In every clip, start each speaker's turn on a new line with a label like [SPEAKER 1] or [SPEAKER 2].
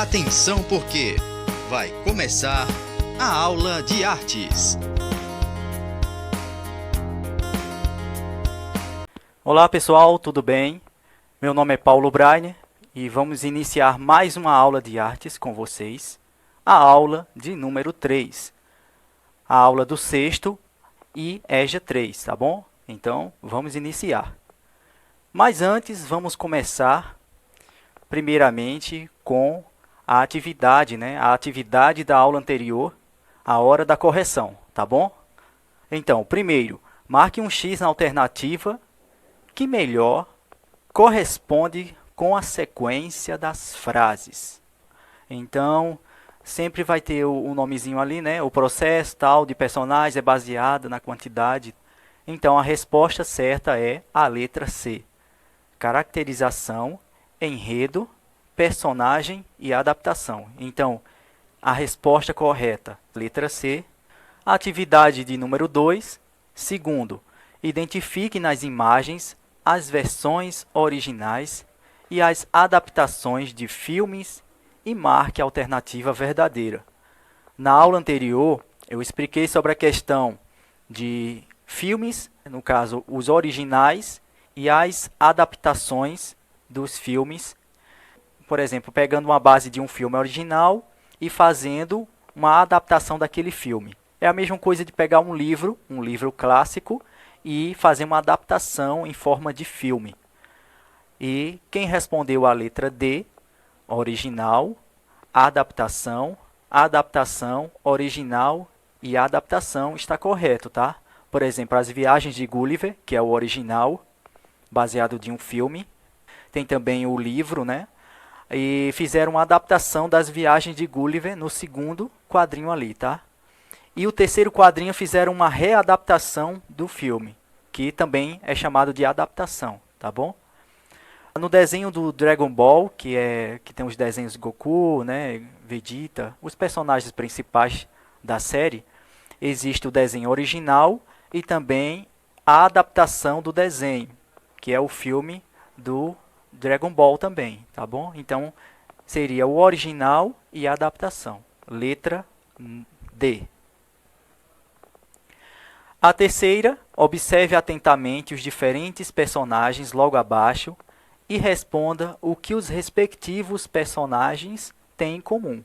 [SPEAKER 1] Atenção porque vai começar a aula de artes.
[SPEAKER 2] Olá pessoal, tudo bem? Meu nome é Paulo Brainer e vamos iniciar mais uma aula de artes com vocês, a aula de número 3, a aula do sexto e EJA 3, tá bom? Então vamos iniciar. Mas antes vamos começar primeiramente com a atividade, A atividade da aula anterior, a hora da correção, tá bom? Então, primeiro, marque um X na alternativa que melhor corresponde com a sequência das frases. Então, sempre vai ter o nomezinho ali, O processo tal de personagem é baseado na quantidade. Então, a resposta certa é a letra C. Caracterização, enredo, personagem e adaptação. Então, a resposta correta, letra C. Atividade de número 2. Segundo, identifique nas imagens as versões originais e as adaptações de filmes e marque a alternativa verdadeira. Na aula anterior, eu expliquei sobre a questão de filmes, no caso, os originais e as adaptações dos filmes. Por exemplo, pegando uma base de um filme original e fazendo uma adaptação daquele filme. É a mesma coisa de pegar um livro clássico, e fazer uma adaptação em forma de filme. E quem respondeu a letra D, original, adaptação, original e adaptação, está correto, tá? Por exemplo, As Viagens de Gulliver, que é o original, baseado de um filme. Tem também o livro, E fizeram uma adaptação das Viagens de Gulliver no segundo quadrinho ali, tá? E o terceiro quadrinho fizeram uma readaptação do filme, que também é chamado de adaptação, tá bom? No desenho do Dragon Ball, que tem os desenhos Goku, Vegeta, os personagens principais da série, existe o desenho original e também a adaptação do desenho, que é o filme do Dragon Ball também, tá bom? Então, seria o original e a adaptação. Letra D. A terceira, observe atentamente os diferentes personagens logo abaixo e responda o que os respectivos personagens têm em comum.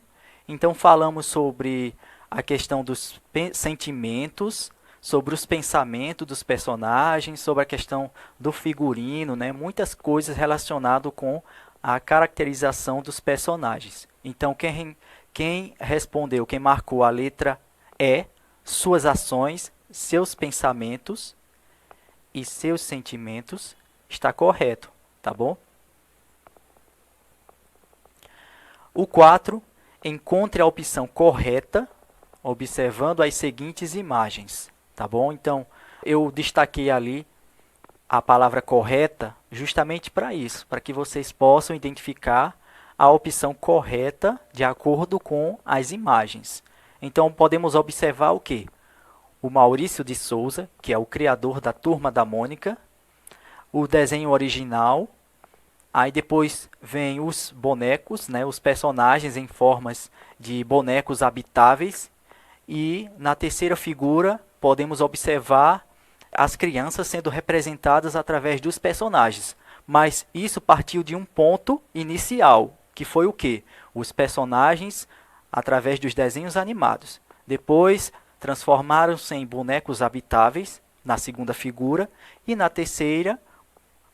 [SPEAKER 2] Então, falamos sobre a questão dos sentimentos, sobre os pensamentos dos personagens, sobre a questão do figurino, muitas coisas relacionadas com a caracterização dos personagens. Então, quem respondeu, quem marcou a letra E, suas ações, seus pensamentos e seus sentimentos, está correto, tá bom? O 4, encontre a opção correta observando as seguintes imagens, tá bom? Então, eu destaquei ali a palavra correta justamente para isso, para que vocês possam identificar a opção correta de acordo com as imagens. Então, podemos observar o quê? O Maurício de Souza, que é o criador da Turma da Mônica, o desenho original, aí depois vem os bonecos, os personagens em formas de bonecos habitáveis, e na terceira figura podemos observar as crianças sendo representadas através dos personagens. Mas isso partiu de um ponto inicial, que foi o quê? Os personagens através dos desenhos animados. Depois transformaram-se em bonecos habitáveis, na segunda figura, e na terceira,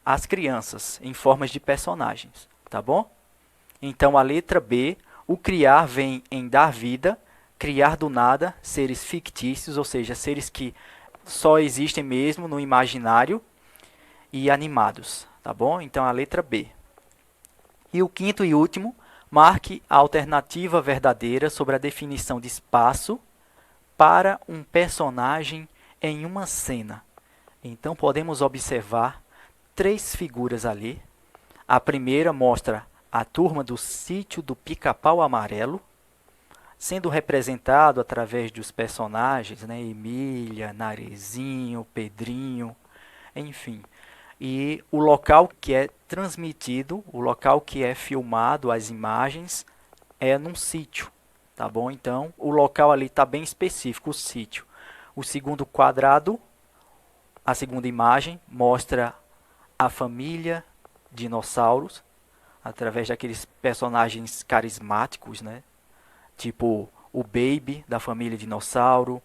[SPEAKER 2] as crianças, em formas de personagens, tá bom? Então, a letra B, o criar vem em dar vida, criar do nada, seres fictícios, ou seja, seres que só existem mesmo no imaginário, e animados, tá bom? Então, a letra B. E o quinto e último, marque a alternativa verdadeira sobre a definição de espaço para um personagem em uma cena. Então, podemos observar 3 figuras ali. A primeira mostra a turma do Sítio do Pica-Pau Amarelo, sendo representado através dos personagens, Emília, Narezinho, Pedrinho, enfim. E o local que é transmitido, o local que é filmado as imagens, é num sítio, tá bom? Então, o local ali está bem específico, o sítio. O segundo quadrado, a segunda imagem, mostra a família dinossauros, através daqueles personagens carismáticos, né? Tipo o Baby, da família dinossauro,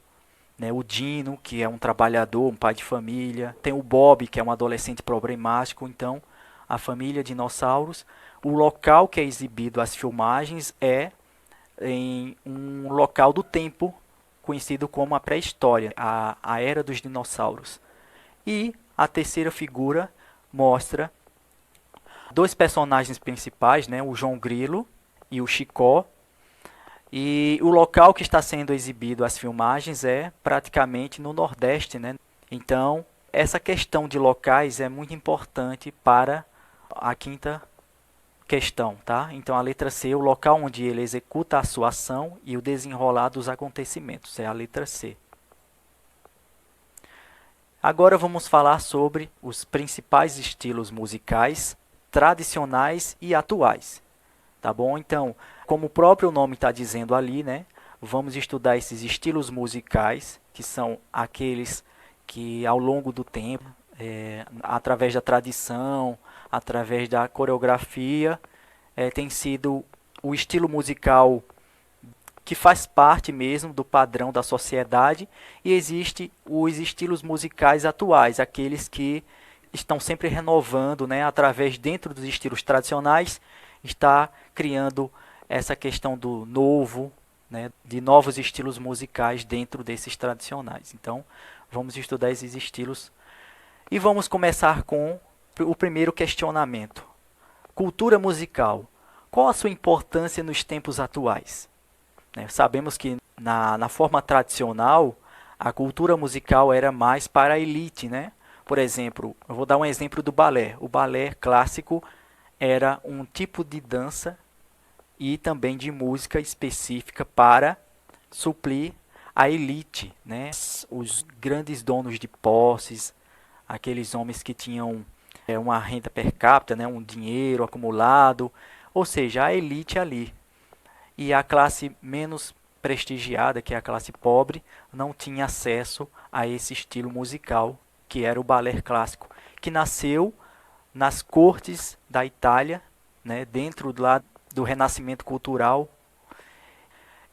[SPEAKER 2] né? O Dino, que é um trabalhador, um pai de família. Tem o Bob, que é um adolescente problemático. Então, a família dinossauros. O local que é exibido as filmagens é em um local do tempo conhecido como a pré-história, a era dos dinossauros. E a terceira figura mostra dois personagens principais, né, o João Grilo e o Chicó. E o local que está sendo exibido as filmagens é praticamente no Nordeste, né? Então, essa questão de locais é muito importante para a quinta questão, tá? Então, a letra C, o local onde ele executa a sua ação e o desenrolar dos acontecimentos, é a letra C. Agora vamos falar sobre os principais estilos musicais tradicionais e atuais, tá bom? Então, como o próprio nome está dizendo ali, né? Vamos estudar esses estilos musicais, que são aqueles que ao longo do tempo, através da tradição, através da coreografia, tem sido o estilo musical que faz parte mesmo do padrão da sociedade, e existe os estilos musicais atuais, aqueles que estão sempre renovando, né, através dentro dos estilos tradicionais, está criando essa questão do novo, né, de novos estilos musicais dentro desses tradicionais. Então, vamos estudar esses estilos e vamos começar com o primeiro questionamento. Cultura musical. Qual a sua importância nos tempos atuais? Sabemos que na forma tradicional, a cultura musical era mais para a elite, né? Por exemplo, eu vou dar um exemplo do balé. O balé clássico era um tipo de dança e também de música específica para suprir a elite, né? Os grandes donos de posses, aqueles homens que tinham uma renda per capita, né? Um dinheiro acumulado, ou seja, a elite ali. E a classe menos prestigiada, que é a classe pobre, não tinha acesso a esse estilo musical, que era o balé clássico, que nasceu nas cortes da Itália, né, dentro lá do renascimento cultural.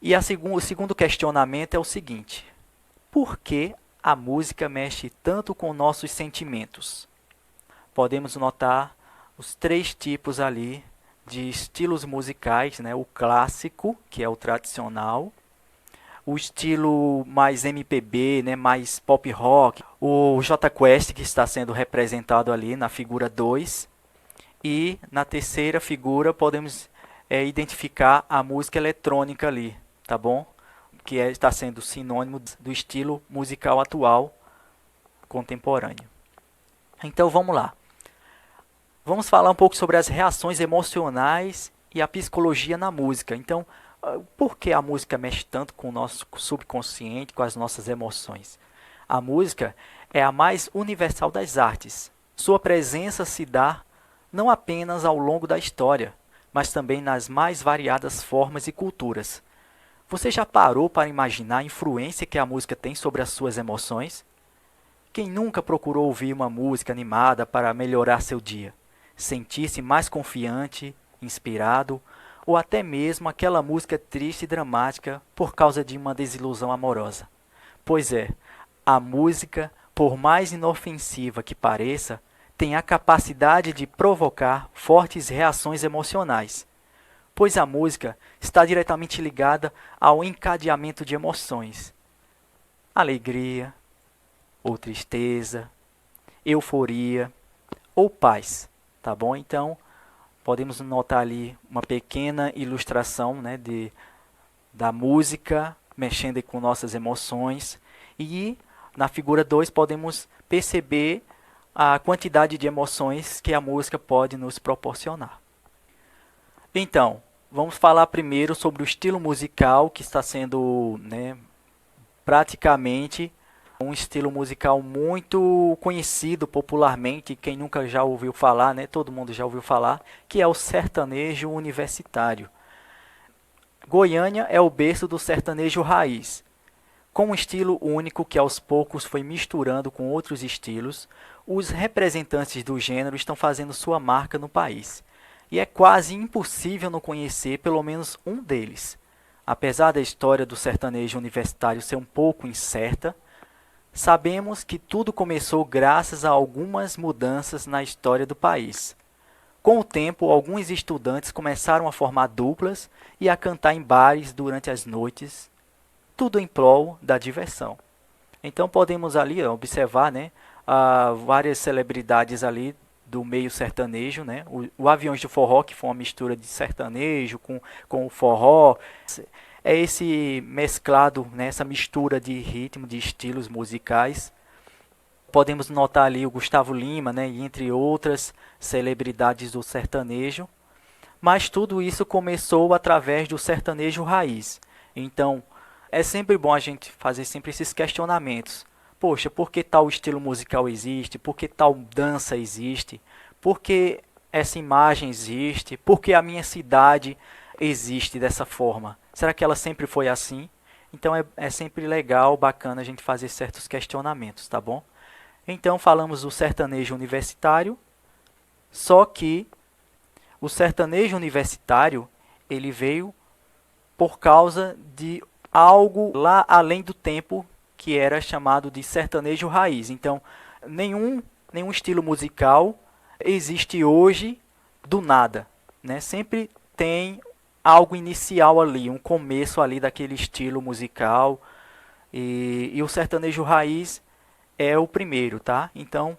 [SPEAKER 2] E o segundo questionamento é o seguinte: por que a música mexe tanto com nossos sentimentos? Podemos notar os três tipos ali de estilos musicais, né? O clássico, que é o tradicional, o estilo mais MPB, né? Mais pop rock, o Jota Quest, que está sendo representado ali na figura 2, e na terceira figura podemos identificar a música eletrônica ali, tá bom? Que está sendo sinônimo do estilo musical atual, contemporâneo. Então vamos lá. Vamos falar um pouco sobre as reações emocionais e a psicologia na música. Então, por que a música mexe tanto com o nosso subconsciente, com as nossas emoções? A música é a mais universal das artes. Sua presença se dá não apenas ao longo da história, mas também nas mais variadas formas e culturas. Você já parou para imaginar a influência que a música tem sobre as suas emoções? Quem nunca procurou ouvir uma música animada para melhorar seu dia? Sentir-se mais confiante, inspirado, ou até mesmo aquela música triste e dramática por causa de uma desilusão amorosa. Pois é, a música, por mais inofensiva que pareça, tem a capacidade de provocar fortes reações emocionais, pois a música está diretamente ligada ao encadeamento de emoções: alegria, ou tristeza, euforia, ou paz. Tá bom? Então, podemos notar ali uma pequena ilustração, né, da música mexendo com nossas emoções. E na figura 2 podemos perceber a quantidade de emoções que a música pode nos proporcionar. Então, vamos falar primeiro sobre o estilo musical que está sendo, né, praticamente um estilo musical muito conhecido popularmente, quem nunca já ouviu falar, né? Todo mundo já ouviu falar, que é o sertanejo universitário. Goiânia é o berço do sertanejo raiz. Com um estilo único que aos poucos foi misturando com outros estilos, os representantes do gênero estão fazendo sua marca no país. E é quase impossível não conhecer pelo menos um deles. Apesar da história do sertanejo universitário ser um pouco incerta, sabemos que tudo começou graças a algumas mudanças na história do país. Com o tempo, alguns estudantes começaram a formar duplas e a cantar em bares durante as noites, tudo em prol da diversão. Então podemos ali observar, né, várias celebridades ali do meio sertanejo, né? O Aviões do Forró, que foi uma mistura de sertanejo com o forró. É esse mesclado, né, essa mistura de ritmo, de estilos musicais. Podemos notar ali o Gustavo Lima, né, entre outras celebridades do sertanejo. Mas tudo isso começou através do sertanejo raiz. Então, é sempre bom a gente fazer sempre esses questionamentos. Poxa, por que tal estilo musical existe? Por que tal dança existe? Por que essa imagem existe? Por que a minha cidade existe dessa forma? Será que ela sempre foi assim? Então é sempre legal, bacana a gente fazer certos questionamentos, tá bom? Então falamos do sertanejo universitário, só que o sertanejo universitário ele veio por causa de algo lá além do tempo que era chamado de sertanejo raiz. Então, nenhum estilo musical existe hoje do nada, né? Sempre tem algo inicial ali, um começo ali daquele estilo musical. E o sertanejo raiz é o primeiro, tá? Então,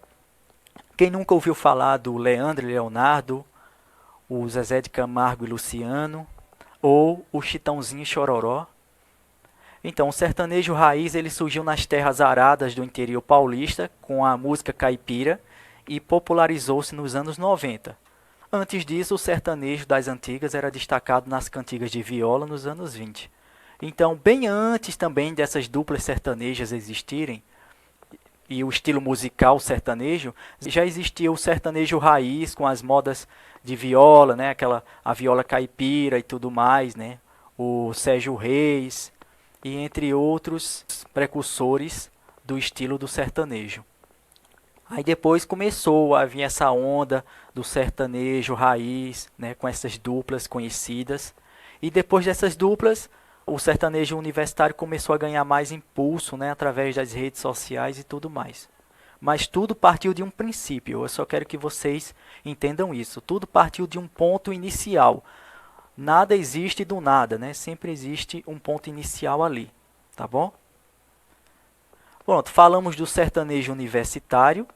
[SPEAKER 2] quem nunca ouviu falar do Leandro e Leonardo, o Zezé de Camargo e Luciano, ou o Chitãozinho e Chororó? Então, o sertanejo raiz ele surgiu nas terras aradas do interior paulista com a música caipira e popularizou-se nos anos 90. Antes disso, o sertanejo das antigas era destacado nas cantigas de viola nos anos 20. Então, bem antes também dessas duplas sertanejas existirem, e o estilo musical sertanejo, já existia o sertanejo raiz com as modas de viola, né? A viola caipira e tudo mais, né? O Sérgio Reis, e entre outros precursores do estilo do sertanejo. Aí depois começou a vir essa onda do sertanejo raiz, né, com essas duplas conhecidas. E depois dessas duplas, o sertanejo universitário começou a ganhar mais impulso, né, através das redes sociais e tudo mais. Mas tudo partiu de um princípio, eu só quero que vocês entendam isso. Tudo partiu de um ponto inicial. Nada existe do nada, né? Sempre existe um ponto inicial ali, tá bom? Pronto, falamos do sertanejo universitário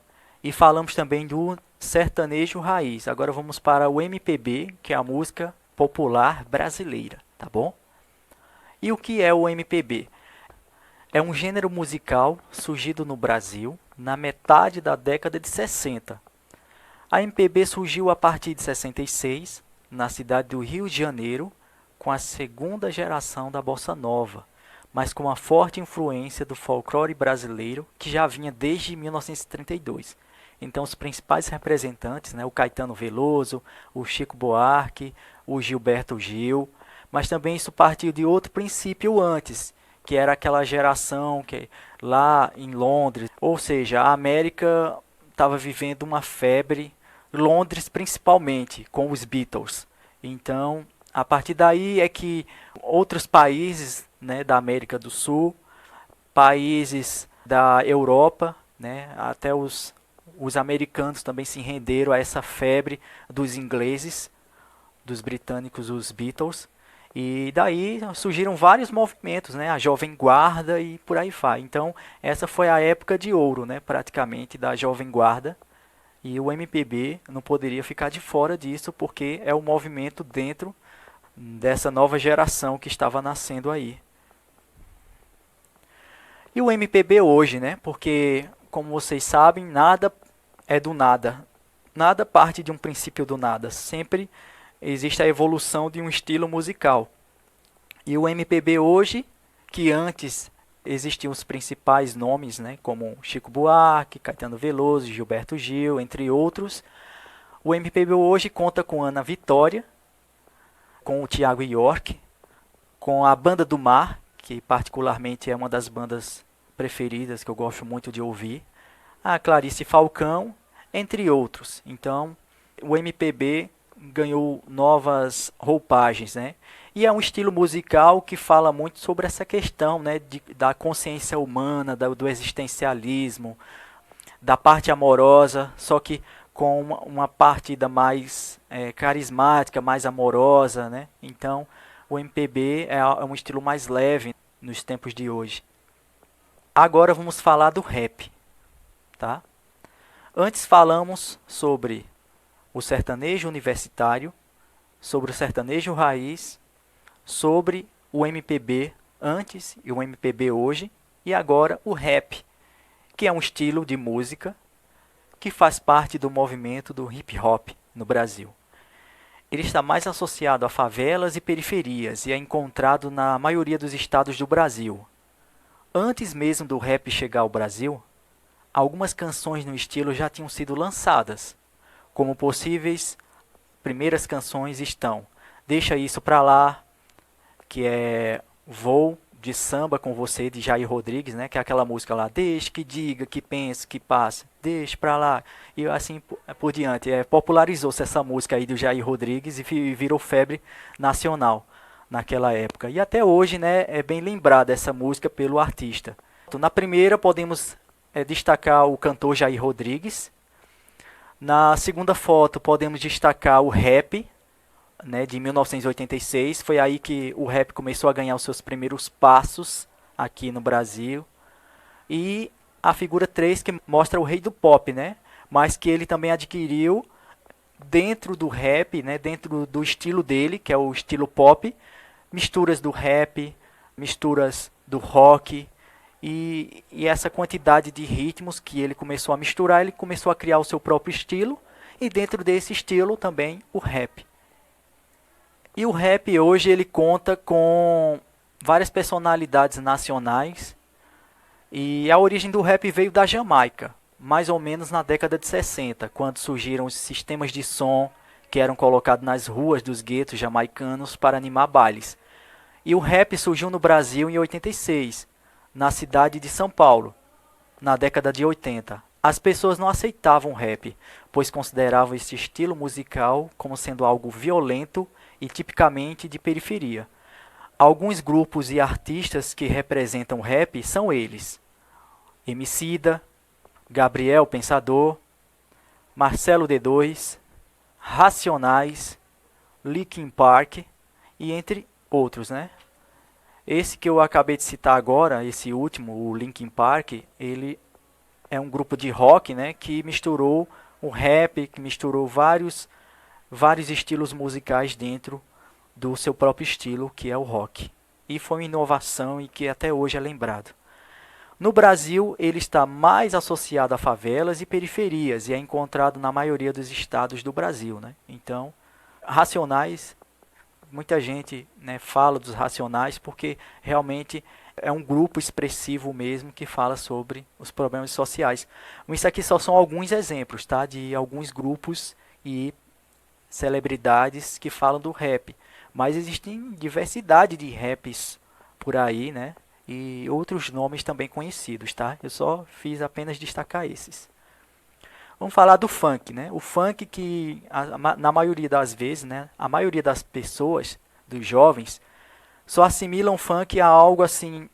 [SPEAKER 2] e falamos também do sertanejo raiz. Agora vamos para o MPB, que é a música popular brasileira, tá bom? E o que é o MPB? É um gênero musical surgido no Brasil na metade da década de 60. A MPB surgiu a partir de 66, na cidade do Rio de Janeiro, com a segunda geração da Bossa Nova, mas com uma forte influência do folclore brasileiro, que já vinha desde 1932. Então, os principais representantes, né, o Caetano Veloso, o Chico Buarque, o Gilberto Gil, mas também isso partiu de outro princípio antes, que era aquela geração que lá em Londres, ou seja, a América estava vivendo uma febre, Londres principalmente, com os Beatles. Então, a partir daí é que outros países, né, da América do Sul, países da Europa, né, até os americanos também se renderam a essa febre dos ingleses, dos britânicos, os Beatles. E daí surgiram vários movimentos, né, a Jovem Guarda e por aí vai. Então, essa foi a época de ouro, né, praticamente, da Jovem Guarda. E o MPB não poderia ficar de fora disso, porque é o movimento dentro dessa nova geração que estava nascendo aí. E o MPB hoje, né? Porque, como vocês sabem, nada é do nada. Nada parte de um princípio do nada. Sempre existe a evolução de um estilo musical. E o MPB hoje, que antes existiam os principais nomes, né, como Chico Buarque, Caetano Veloso, Gilberto Gil, entre outros. O MPB hoje conta com Ana Vitória, com o Thiago York, com a Banda do Mar, que particularmente é uma das bandas preferidas que eu gosto muito de ouvir, a Clarice Falcão, entre outros. Então, o MPB ganhou novas roupagens, né? E é um estilo musical que fala muito sobre essa questão, né, da consciência humana, do existencialismo, da parte amorosa, só que com uma partida mais carismática, mais amorosa, né? Então, o MPB é um estilo mais leve nos tempos de hoje. Agora vamos falar do rap, tá? Antes falamos sobre o sertanejo universitário, sobre o sertanejo raiz, sobre o MPB antes e o MPB hoje, e agora o rap, que é um estilo de música que faz parte do movimento do hip hop no Brasil. Ele está mais associado a favelas e periferias e é encontrado na maioria dos estados do Brasil. Antes mesmo do rap chegar ao Brasil, algumas canções no estilo já tinham sido lançadas. Como possíveis primeiras canções estão Deixa Isso Pra Lá, que é Vou de Samba com Você, de Jair Rodrigues, né? Que é aquela música lá, deixe que diga, que pense, que passe, deixe pra lá, e assim por diante. Popularizou-se essa música aí do Jair Rodrigues e virou febre nacional naquela época. E até hoje, né, é bem lembrada essa música pelo artista. Então, na primeira podemos destacar o cantor Jair Rodrigues. Na segunda foto podemos destacar o rap, né, de 1986, foi aí que o rap começou a ganhar os seus primeiros passos aqui no Brasil. E a figura 3, que mostra o rei do pop, né, mas que ele também adquiriu dentro do rap, né, dentro do estilo dele, que é o estilo pop, misturas do rap, misturas do rock, e essa quantidade de ritmos que ele começou a misturar, ele começou a criar o seu próprio estilo, e dentro desse estilo também o rap. E o rap hoje ele conta com várias personalidades nacionais. E a origem do rap veio da Jamaica, mais ou menos na década de 60, quando surgiram os sistemas de som que eram colocados nas ruas dos guetos jamaicanos para animar bailes. E o rap surgiu no Brasil em 86, na cidade de São Paulo, na década de 80. As pessoas não aceitavam o rap, pois consideravam esse estilo musical como sendo algo violento e tipicamente de periferia. Alguns grupos e artistas que representam o rap são eles: Emicida, Gabriel Pensador, Marcelo D2, Racionais, Linkin Park e entre outros, né? Esse que eu acabei de citar agora, esse último, o Linkin Park, ele é um grupo de rock, né, que misturou o rap, que misturou vários estilos musicais dentro do seu próprio estilo, que é o rock. E foi uma inovação e que até hoje é lembrado. No Brasil, ele está mais associado a favelas e periferias e é encontrado na maioria dos estados do Brasil, né? Então, Racionais, muita gente, né, fala dos Racionais porque realmente é um grupo expressivo mesmo que fala sobre os problemas sociais. Isso aqui só são alguns exemplos, tá, de alguns grupos e celebridades que falam do rap. Mas existem diversidade de raps por aí, né? E outros nomes também conhecidos, tá? Eu só fiz apenas destacar esses. Vamos falar do funk, né? O funk que, na maioria das vezes, né? A maioria das pessoas, dos jovens, só assimilam o funk a algo assim,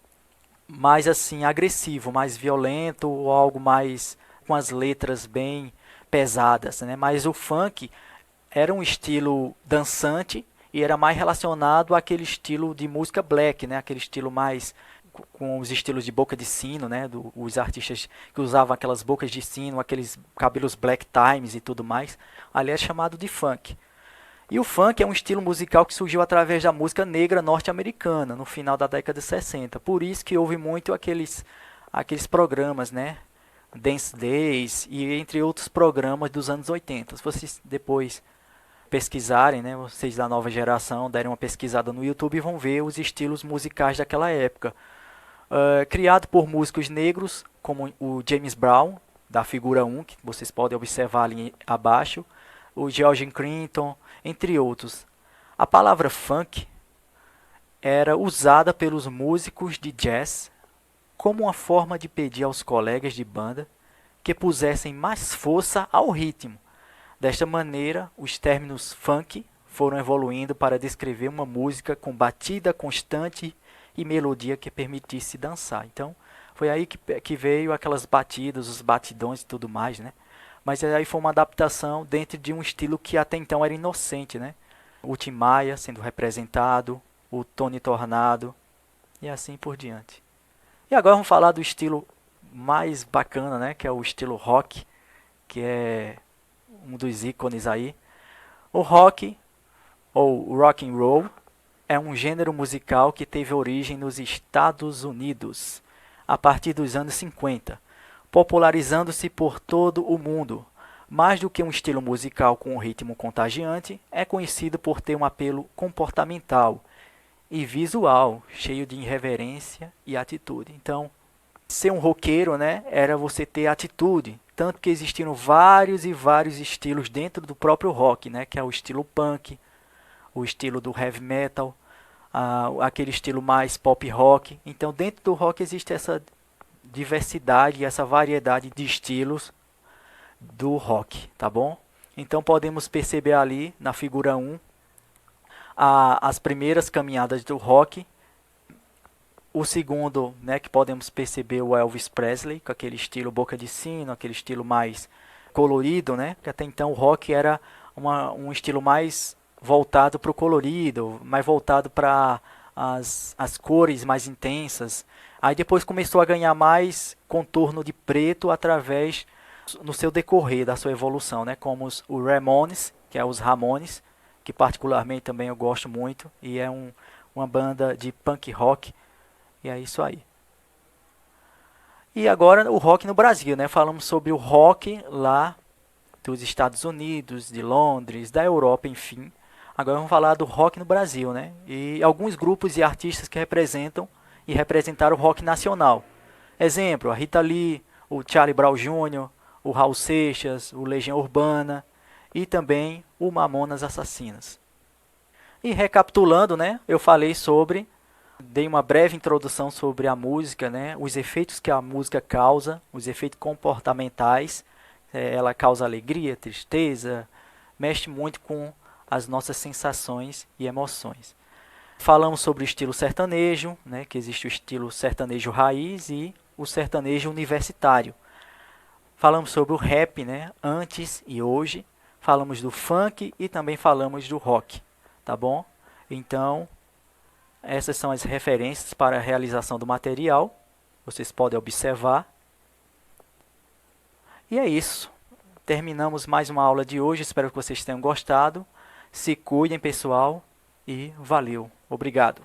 [SPEAKER 2] mais assim, agressivo, mais violento, ou algo mais com as letras bem pesadas, né? Mas o funk era um estilo dançante e era mais relacionado àquele estilo de música black, né? Aquele estilo mais com os estilos de boca de sino, né? Os artistas que usavam aquelas bocas de sino, aqueles cabelos black times e tudo mais, ali é chamado de funk. E o funk é um estilo musical que surgiu através da música negra norte-americana, no final da década de 60. Por isso que houve muito aqueles programas, né? Dance Days e entre outros programas dos anos 80. Se vocês depois pesquisarem, né, vocês da nova geração derem uma pesquisada no YouTube e vão ver os estilos musicais daquela época. Criado por músicos negros, como o James Brown, da figura 1, que vocês podem observar ali abaixo, o George Clinton, entre outros. A palavra funk, era usada pelos músicos de jazz como uma forma de pedir aos colegas de banda que pusessem mais força ao ritmo. Desta maneira, os términos funk foram evoluindo para descrever uma música com batida constante e melodia que permitisse dançar. Então, foi aí que veio aquelas batidas, os batidões e tudo mais, né? Mas aí foi uma adaptação dentro de um estilo que até então era inocente, né? O Tim Maia sendo representado, o Tony Tornado e assim por diante. E agora vamos falar do estilo mais bacana, né? Que é o estilo rock, que é um dos ícones aí. O rock, ou rock and roll, é um gênero musical que teve origem nos Estados Unidos a partir dos anos 50, popularizando-se por todo o mundo. Mais do que um estilo musical com um ritmo contagiante, é conhecido por ter um apelo comportamental e visual, cheio de irreverência e atitude. Então, ser um roqueiro, né, era você ter atitude. Tanto que existiram vários e vários estilos dentro do próprio rock, né, que é o estilo punk, o estilo do heavy metal, aquele estilo mais pop rock. Então, dentro do rock existe essa diversidade, essa variedade de estilos do rock, tá bom? Então, podemos perceber ali na figura 1 as primeiras caminhadas do rock. O segundo, né, que podemos perceber o Elvis Presley, com aquele estilo boca de sino, aquele estilo mais colorido, né? Porque até então o rock era um estilo mais voltado para o colorido, mais voltado para as cores mais intensas. Aí depois começou a ganhar mais contorno de preto através no seu decorrer da sua evolução, né? Como os Ramones, que é os Ramones, que particularmente também eu gosto muito, e é uma banda de punk rock, e é isso aí. E agora o rock no Brasil, né? Falamos sobre o rock lá dos Estados Unidos, de Londres, da Europa, enfim. Agora vamos falar do rock no Brasil, né? E alguns grupos e artistas que representam e representaram o rock nacional. Exemplo, a Rita Lee, o Charlie Brown Jr., o Raul Seixas, o Legião Urbana e também o Mamonas Assassinas. E recapitulando, né? Eu falei dei uma breve introdução sobre a música, né? Os efeitos que a música causa, os efeitos comportamentais. Ela causa alegria, tristeza, mexe muito com as nossas sensações e emoções. Falamos sobre o estilo sertanejo, né? Que existe o estilo sertanejo raiz e o sertanejo universitário. Falamos sobre o rap, né? Antes e hoje. Falamos do funk e também falamos do rock, tá bom? Então, essas são as referências para a realização do material. Vocês podem observar. E é isso. Terminamos mais uma aula de hoje. Espero que vocês tenham gostado. Se cuidem, pessoal. E valeu. Obrigado.